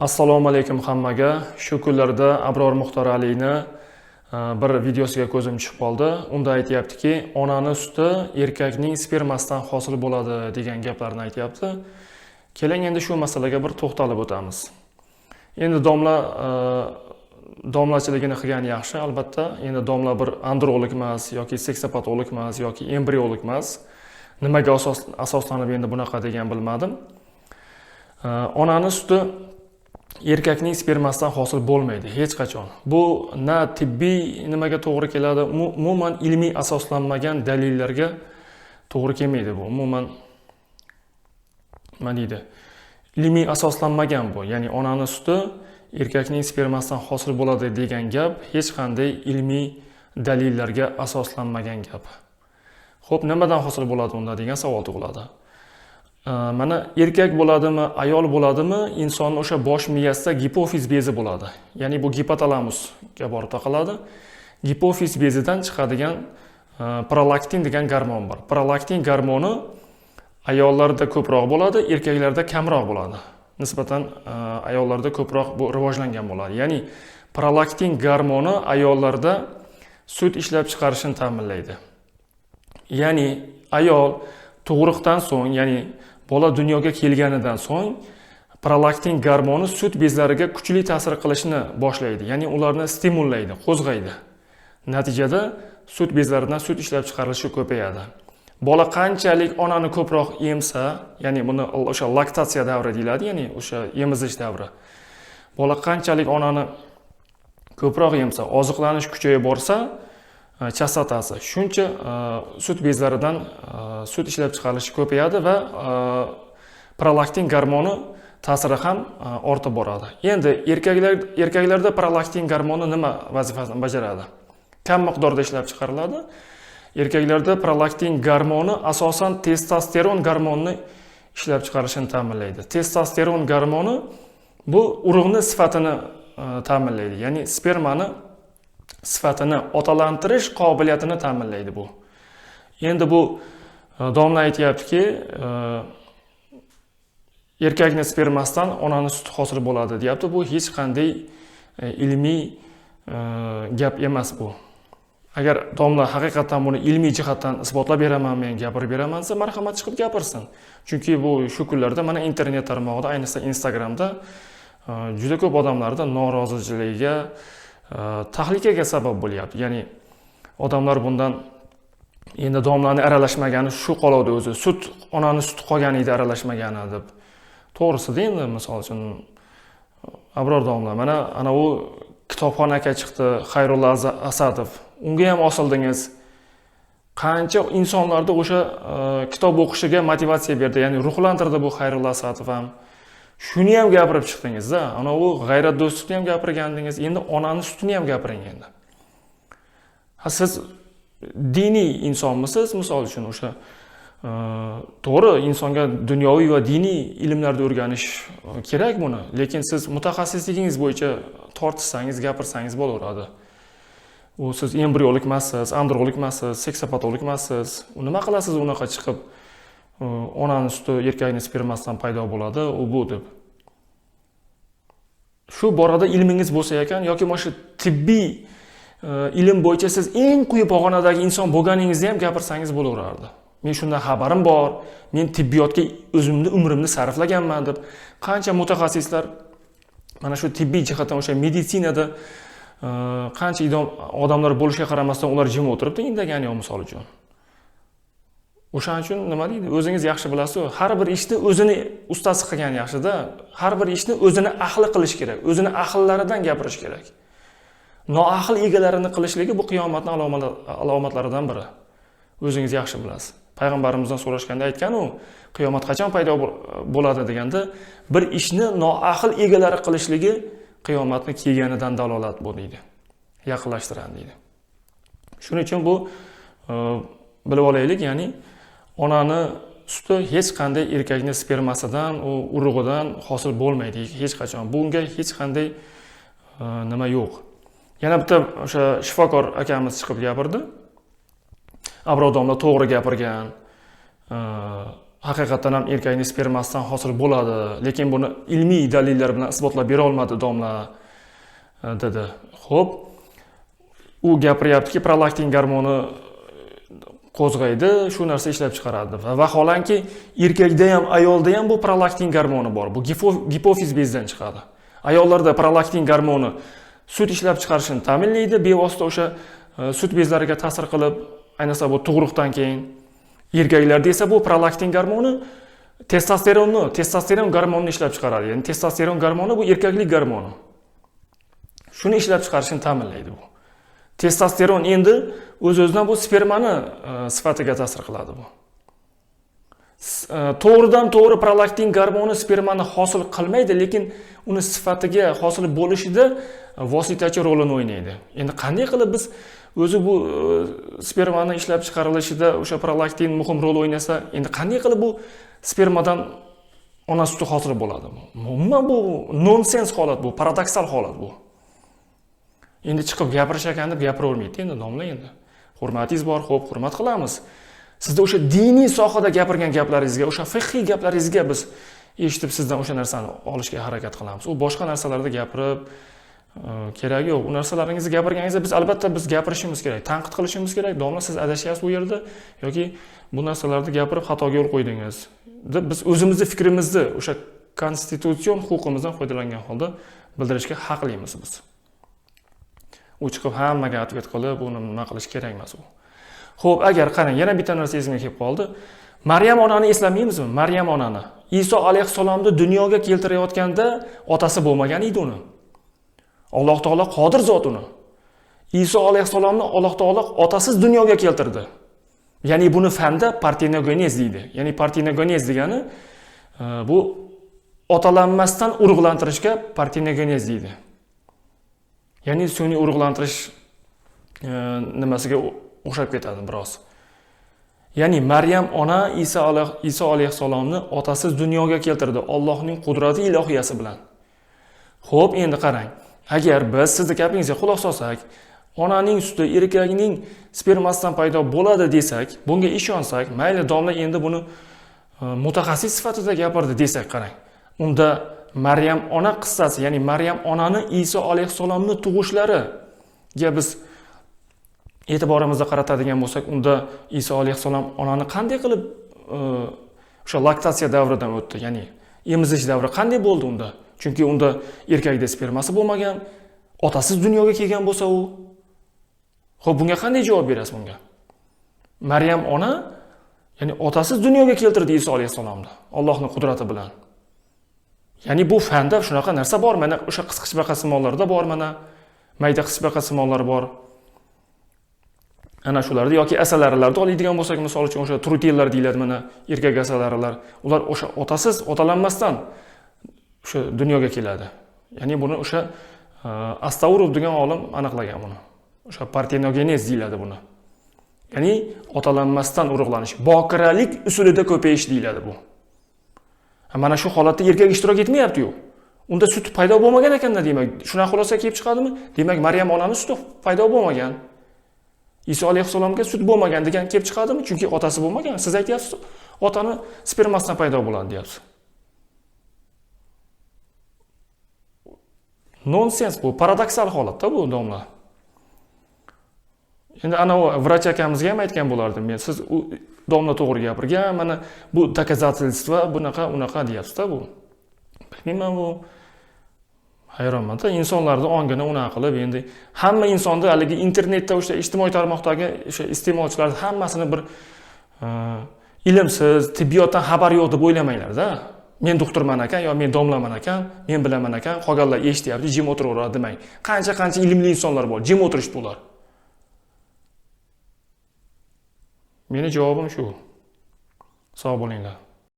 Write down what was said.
Assalomu alaykum hammaga. Shu kunlarda Abror Muxtor Alini bir videosiga ko'zim tushib qoldi. Unda aytayaptiki, onani suti erkakning spermasidan hosil bo'ladi degan gaplarni aytayapti. Keling endi shu masalaga bir to'xtalib o'tamiz. Endi domlachiligini qilgani yaxshi, albatta. Endi domla bir androlog emas yoki seksopatolog emas yoki embriolog emas. Nimaga asoslanib endi bunaqa degan bilmadim. Onani suti erkakning spermasidan hosil bo'lmaydi hech qachon. Bu na tibbiy nimaga to'g'ri keladi, umuman ilmiy asoslanmagan dalillarga to'g'ri kelmaydi bu. Umuman nima deydi? Ilmiy asoslanmagan bu. Ya'ni onani suti erkakning spermasidan hosil bo'ladi degan gap hech qanday ilmiy dalillarga asoslanmagan gap. Xo'p, nimadan hosil bo'ladi unda degan savol tug'iladi. Mana erkak bo'ladimi, ayol bo'ladimi, insonning o'sha bosh miyasida gipofiz bezi bo'ladi. Ya'ni bu gipotalamusga borib taqaladi. Gipofiz bezidan chiqadigan prolaktin degan gormon bor. Prolaktin gormoni ayollarda ko'proq bo'ladi, erkaklarda kamroq bo'ladi. Nisbatan ayollarda ko'proq bu rivojlangan bo'ladi. Ya'ni prolaktin gormoni ayollarda sut ishlab chiqarishni ta'minlaydi. Ya'ni ayol tug'ruqdan so'ng, ya'ni bola dunyoga kelganidan so'ng prolaktin gormoni sut bezlariga kuchli ta'sir qilishni boshlaydi. Ya'ni ularni stimullaydi, qo'zg'aydi. Natijada sut bezlaridan sut ishlab chiqarilishi ko'payadi. Bola qanchalik onani ko'proq emsa, ya'ni buni o'sha laktatsiya davri deyiladi, ya'ni o'sha emizish davri. Bola qanchalik onani ko'proq emsa, oziqlanish kuchayib borsa, chastotasi shuncha sut bezlaridan sut ishlab chiqarilishi ko'payadi va prolaktin gormoni ta'siri ham ortib boradi. Endi erkaklarda prolaktin gormoni nima vazifasini bajaradi? Kam miqdorda ishlab chiqariladi. Erkaklarda prolaktin gormoni asosan testosteron gormonini ishlab chiqarishini ta'minlaydi. Testosteron gormoni bu urug'ni sifatini ta'minlaydi. Ya'ni spermani sifatini, otalantirish qobiliyatini ta'minlaydi bu. Endi bu domla aytayaptiki, erkakning spermasidan onani suti hosil bo'ladi, deyapti. Bu hech qanday ilmiy gap emas bu. Agar domla haqiqatan buni ilmiy jihatdan isbotlab beraman, men gapirib beraman desa, marhamat chiqib gapirsin. Chunki bu shu kunlarda mana internet tarmog'ida, ayniqsa Instagramda juda ko'p odamlarda noroziligiga, tahlikaga sabab bo'lyapti. Ya'ni odamlar bundan endi domlani aralashmagani shu qoladi o'zi. Sut, onani suti qolgan edi aralashmagani deb. To'g'risida endi misol uchun Abror domla mana ana u kitobxon aka chiqdi, Xayrulla Asadov. Unga ham osildingiz. Qancha insonlarda o'sha kitob o'qishiga motivatsiya berdi, ya'ni ruhlantirdi bu Xayrulla Asadov ham. Shuni ham gapirib chiqdingiz-da. Ana u g'ayrat do'stlikni ham gapirgandingiz. Endi onani sutini ham gapiring endi. Siz diniy insonmisiz? Misol uchun o'sha to'g'ri, insonga dunyoviy va diniy ilmlarda o'rganish kerak buni, lekin siz mutaxassisligingiz bo'yicha tortishsangiz, gapirsangiz bo'laveradi. U siz embriolog emassiz, androlog emassiz, seksopatolog emassiz. Nima qilasiz unaqa chiqib onani suti erkakning spermasidan paydo bo'ladi, u bu deb. Shu borada ilmingiz bo'lsa ekan yoki mana shu tibbiy ilm bo'yicha siz eng quyi pog'onadagi inson bo'lganingizni ham gapirsangiz bo'laverardi. Men shundan xabarim bor, men tibbiyotga o'zimni umrimni sarflaganman deb qancha mutaxassislar mana shu tibbiy jihatdan o'sha meditsinada qancha odamlar bo'lishiga qaramasdan ular jim o'tiribdi, indagani yo'q misol uchun. O'shaning uchun nima deydi? O'zingiz yaxshi bilasiz, har bir ishni o'zini ustasi qilgan yaxshida, har bir ishni o'zini ahli qilish kerak, o'zini ahllaridan gapirish kerak. Noahil egalarini qilishligi bu qiyomatning alomatlaridan biri. O'zingiz yaxshi bilasiz. Payg'ambarimizdan so'rashganda aytgan u, qiyomat qachon paydo bo'ladi deganda, bir ishni noahil egalari qilishligi qiyomatni kelganidan dalolat bu deydi. Yaqinlashtiradi deydi. Shuning uchun bu bilib olaylik, ya'ni onani suti hech qanday erkakning spermasidan, u urug'idan hosil bo'lmaydi hech qachon. Bunga hech qanday nima yo'q. Yana bitta o'sha shifokor akamiz chiqib gapirdi. Abror domla to'g'ri gapirgan. haqiqatan ham erkakning spermasidan hosil bo'ladi, lekin buni ilmiy dalillar bilan isbotlab bera olmadi domla dedi. Xo'p, u gapiryaptiki, prolaktin gormoni qo'zg'aydi, shu narsa ishlab chiqaradi. Va vaholanki, erkakda ham, ayolda ham bu prolaktin gormoni bor. Bu gipofiz bezidan chiqadi. Ayollarda prolaktin gormoni sut ishlab chiqarishini ta'minlaydi, bevosita o'sha sut bezlariga ta'sir qilib, ayniqsa bu tug'ruqdan keyin. Erkaklarda esa bu prolaktin gormoni testosteron gormonini ishlab chiqaradi. Ya'ni testosteron gormoni bu erkaklik gormoni. Shuni ishlab chiqarishini ta'minlaydi bu. Testosteron endi o'z-o'zidan bu spermani sifatiga ta'sir qiladi bu. To'g'ridan to'g'ri prolaktin gormoni spermani hosil qilmaydi, lekin uni sifatiga hosil bo'lishida vositachi rolini o'ynaydi. Endi qanday qilib biz o'zi bu spermani ishlab chiqarilishida o'sha prolaktin muhim rol o'ynasa, endi qanday qilib bu spermadan ona suti hosil bo'ladi? Umuman bu nonsens holat, bu paradoksal holat bu. Endi chiqib gapirish ekan deb gapiravermaydi endi domla endi. Hurmatingiz bor, xo'p, hurmat qilamiz. Sizda o'sha diniy sohada gapirgan gaplaringizga, o'sha fiqhiy gaplaringizga biz eshitib sizdan o'sha narsani olishga harakat qilamiz. U boshqa narsalarda gapirib kerak yo'q. U narsalaringizni gapirganingizda biz albatta gapirishimiz kerak, tanqid qilishimiz kerak. Domla, siz adashyapsiz u yerda yoki bu narsalarni gapirib xatoga yo'l qo'ydingiz deb biz o'zimizni fikrimizni o'sha konstitutsion huquqimizdan foydalangan holda bildirishga haqlimiz biz. U chiqib hammaga atvet qilib, uni nima qilish kerak emas u. Xo'p, agar qarang, yana bitta narsa esimga kelib qoldi. Maryam onani eslamaymizmi? Maryam onani Iso alayhissalomni dunyoga keltirayotganda otasi bo'lmagan edi uni. Alloh taolo qodir zot uni. Iso alayhissalomni Alloh taolo otasiz dunyoga keltirdi. Ya'ni buni fanda partenogenez deydi. Ya'ni partenogenez degani bu otalanmasdan urug'lantirishga partenogenez deydi. Ya'ni sun'iy urug'lantirish nimasiga o'xshab ketadi biroz. Ya'ni Maryam ona Iso alayhissalomni otasiz dunyoga keltirdi Allohning qudrati ilohiyasi bilan. Xo'p, endi qarang. Agar biz sizni gapingizga quloq solsak, onaning suti erkakning spermasidan paydo bo'ladi desak, bunga ishonsak, mayli domla endi buni mutaxassis sifatida gapirdi desak, qarang. Unda Maryam ona qissasi, ya'ni Maryam onani Iso alayhissalomni tug'ishlariga biz e'tiborimizni qaratadigan bo'lsak, unda Iso alayhissalom onani qanday qilib o'sha laktatsiya davridan o'tdi, ya'ni emizish davri qanday bo'ldi unda? Chunki unda erkakda spermasi bo'lmagan, otasiz dunyoga kelgan bo'lsa u. Xo'p, bunga qanday javob berasiz bunga? Maryam ona, ya'ni otasiz dunyoga keltirdi Iso alayhissalomni Allohning qudrati bilan. Ya'ni bu fanda shunaqa narsa bor, mana o'sha qisqichbaqa simonlarda bor, mana mayda qisqichbaqa simonlar bor. Ana shularda yoki asalarilarda oladigan bo'lsak, misol uchun o'sha trutellar deyiladi, mana erkak asalarilar. Ular o'sha otasiz, otalanmasdan o'sha dunyoga keladi. Ya'ni buni o'sha Astaurov degan olim aniqlagan buni. O'sha partenogenez deyiladi buni. Ya'ni otalanmasdan urug'lanish, bokiralik usulida ko'payish deyiladi bu. Mana shu holatda erkak ishtirok etmayapti-yu. Unda sut paydo bo'lmagan ekanda, demak, shuna xulosa kelib chiqadimi? Demak, Maryam onaning suti paydo bo'lmagan. Iso alayhissalomga sut bo'lmagan degan kelib chiqadimi? Chunki otasi bo'lmagan. Siz aytyapsiz, otani spermasidan paydo bo'ladi deyapsiz. Nonsens bu, paradoksal holatda bu domla. Endi ana vrach akamizga ham aytgan bo'lardim men. Siz domla to'g'ri gapirgan, mana bu doказательство unaqa deyapsiz-da bu. Bilmayman bu. Hayronman-da, insonlarning ongini unaqa qilib, endi hamma insonni haligi internetda o'sha ijtimoiy tarmoqdagi o'sha iste'molchilar hammasini bir ilmsiz, tibbiyotdan xabar yo'q deb o'ylamanglar-da. Men doktorman ekan yo men domlaman ekan, men bilaman ekan, qolganlar eshityapti, jim o'tiraveradi demang. Qancha ilmli insonlar bor, jim o'tirishdi ular. Meni javobim shu. Sog' bo'linglar.